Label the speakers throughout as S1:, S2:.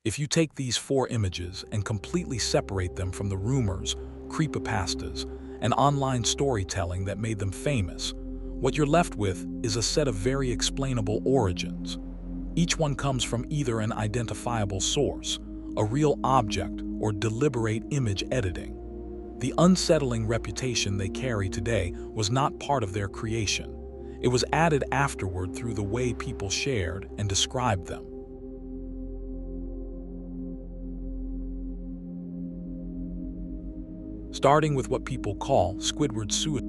S1: If you take these four images and completely separate them from the rumors, creepypastas, and online storytelling that made them famous, what you're left with is a set of very explainable origins. Each one comes from either an identifiable source, a real object, or deliberate image editing. The unsettling reputation they carry today was not part of their creation. It was added afterward through the way people shared and described them. Starting with what people call Squidward suicide,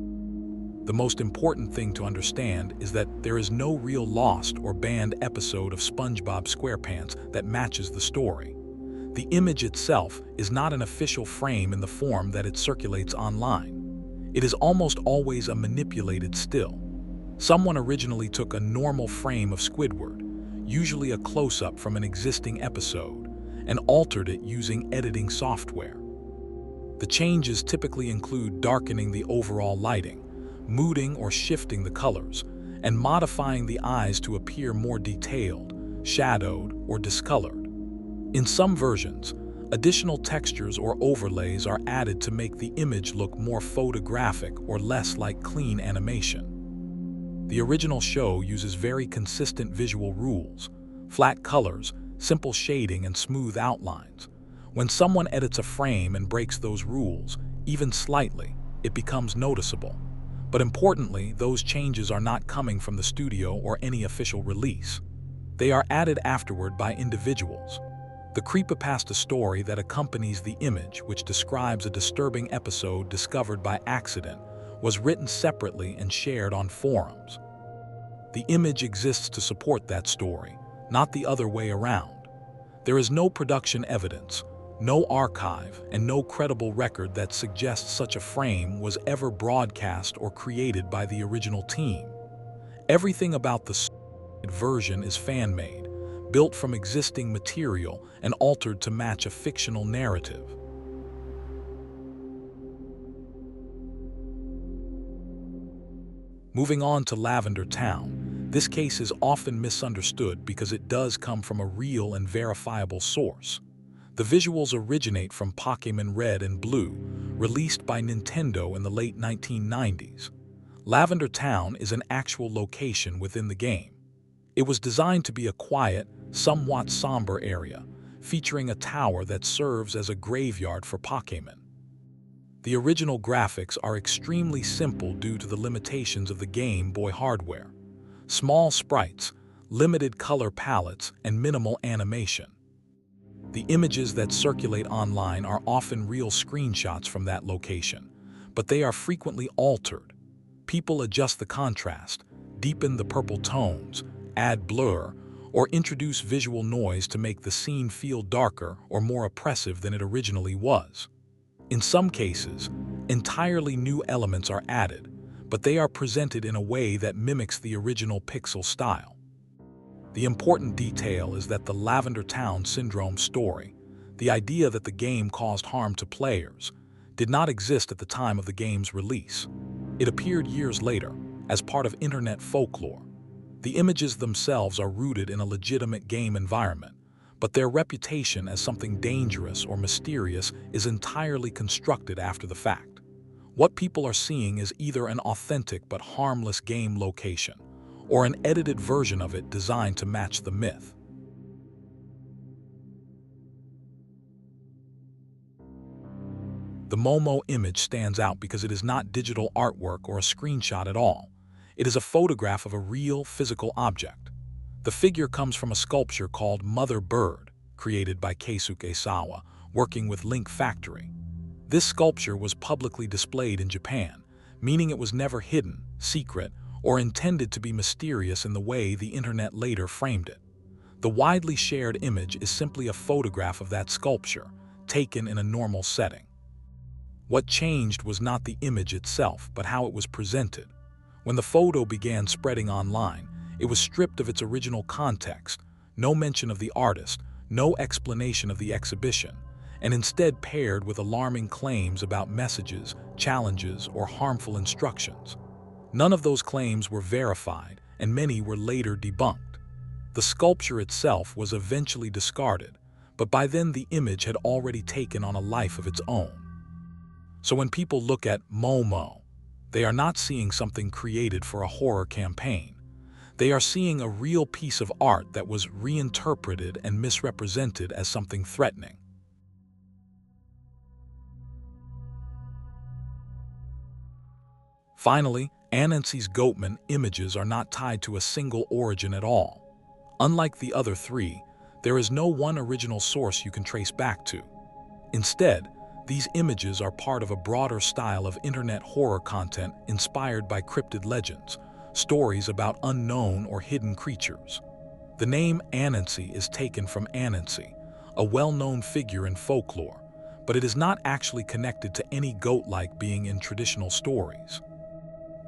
S1: the most important thing to understand is that there is no real lost or banned episode of SpongeBob SquarePants that matches the story. The image itself is not an official frame in the form that it circulates online. It is almost always a manipulated still. Someone originally took a normal frame of Squidward, usually a close-up from an existing episode, and altered it using editing software. The changes typically include darkening the overall lighting, mooting or shifting the colors, and modifying the eyes to appear more detailed, shadowed, or discolored. In some versions, additional textures or overlays are added to make the image look more photographic or less like clean animation. The original show uses very consistent visual rules, flat colors, simple shading, and smooth outlines. When someone edits a frame and breaks those rules, even slightly, it becomes noticeable. But importantly, those changes are not coming from the studio or any official release. They are added afterward by individuals. The creepypasta story that accompanies the image, which describes a disturbing episode discovered by accident, was written separately and shared on forums. The image exists to support that story, not the other way around. There is no production evidence, no archive, and no credible record that suggests such a frame was ever broadcast or created by the original team. Everything about the version is fan-made, built from existing material and altered to match a fictional narrative. Moving on to Lavender Town, this case is often misunderstood because it does come from a real and verifiable source. The visuals originate from Pokémon Red and Blue, released by Nintendo in the late 1990s. Lavender Town is an actual location within the game. It was designed to be a quiet, somewhat somber area, featuring a tower that serves as a graveyard for Pokémon. The original graphics are extremely simple due to the limitations of the Game Boy hardware. Small sprites, limited color palettes, and minimal animation. The images that circulate online are often real screenshots from that location, but they are frequently altered. People adjust the contrast, deepen the purple tones, add blur, or introduce visual noise to make the scene feel darker or more oppressive than it originally was. In some cases, entirely new elements are added, but they are presented in a way that mimics the original pixel style. The important detail is that the Lavender Town Syndrome story, the idea that the game caused harm to players, did not exist at the time of the game's release. It appeared years later, as part of internet folklore. The images themselves are rooted in a legitimate game environment, but their reputation as something dangerous or mysterious is entirely constructed after the fact. What people are seeing is either an authentic but harmless game location, or an edited version of it designed to match the myth. The Momo image stands out because it is not digital artwork or a screenshot at all. It is a photograph of a real physical object. The figure comes from a sculpture called Mother Bird, created by Keisuke Sawa, working with Link Factory. This sculpture was publicly displayed in Japan, meaning it was never hidden, secret, or intended to be mysterious in the way the internet later framed it. The widely shared image is simply a photograph of that sculpture, taken in a normal setting. What changed was not the image itself, but how it was presented. When the photo began spreading online, it was stripped of its original context, no mention of the artist, no explanation of the exhibition, and instead paired with alarming claims about messages, challenges, or harmful instructions. None of those claims were verified, and many were later debunked. The sculpture itself was eventually discarded, but by then the image had already taken on a life of its own. So when people look at Momo, they are not seeing something created for a horror campaign. They are seeing a real piece of art that was reinterpreted and misrepresented as something threatening. Finally, Anansi's Goatman images are not tied to a single origin at all. Unlike the other three, there is no one original source you can trace back to. Instead, these images are part of a broader style of internet horror content inspired by cryptid legends, stories about unknown or hidden creatures. The name Anansi is taken from Anansi, a well-known figure in folklore, but it is not actually connected to any goat-like being in traditional stories.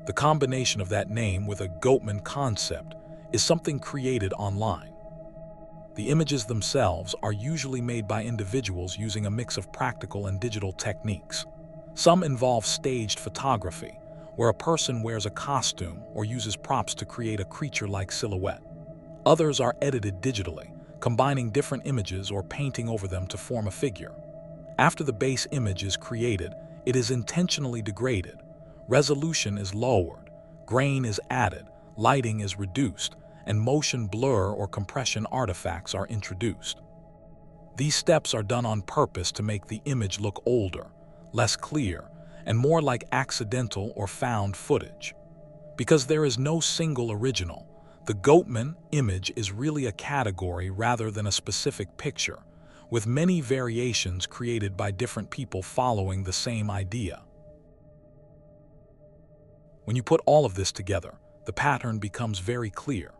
S1: The combination of that name with a Goatman concept is something created online. The images themselves are usually made by individuals using a mix of practical and digital techniques. Some involve staged photography, where a person wears a costume or uses props to create a creature-like silhouette. Others are edited digitally, combining different images or painting over them to form a figure. After the base image is created, it is intentionally degraded. Resolution is lowered, grain is added, lighting is reduced, and motion blur or compression artifacts are introduced. These steps are done on purpose to make the image look older, less clear, and more like accidental or found footage. Because there is no single original, the Goatman image is really a category rather than a specific picture, with many variations created by different people following the same idea. When you put all of this together, the pattern becomes very clear.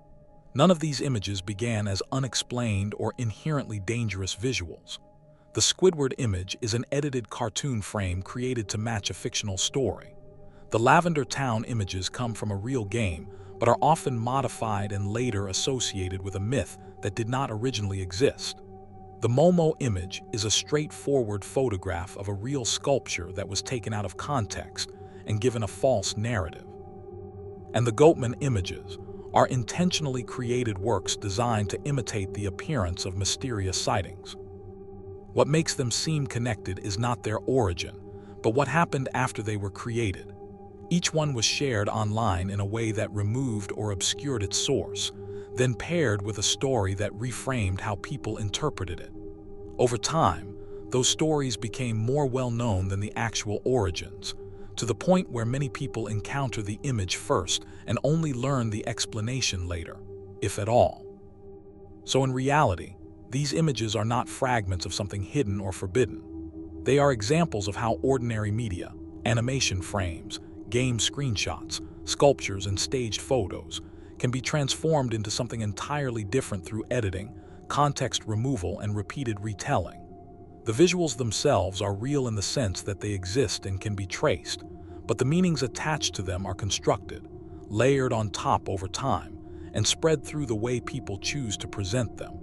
S1: None of these images began as unexplained or inherently dangerous visuals. The Squidward image is an edited cartoon frame created to match a fictional story. The Lavender Town images come from a real game, but are often modified and later associated with a myth that did not originally exist. The Momo image is a straightforward photograph of a real sculpture that was taken out of context and given a false narrative. And the Goatman images are intentionally created works designed to imitate the appearance of mysterious sightings. What makes them seem connected is not their origin, but what happened after they were created. Each one was shared online in a way that removed or obscured its source, then paired with a story that reframed how people interpreted it. Over time, those stories became more well-known than the actual origins, to the point where many people encounter the image first and only learn the explanation later, if at all. So in reality, these images are not fragments of something hidden or forbidden. They are examples of how ordinary media, animation frames, game screenshots, sculptures, and staged photos can be transformed into something entirely different through editing, context removal, and repeated retelling. The visuals themselves are real in the sense that they exist and can be traced, but the meanings attached to them are constructed, layered on top over time, and spread through the way people choose to present them.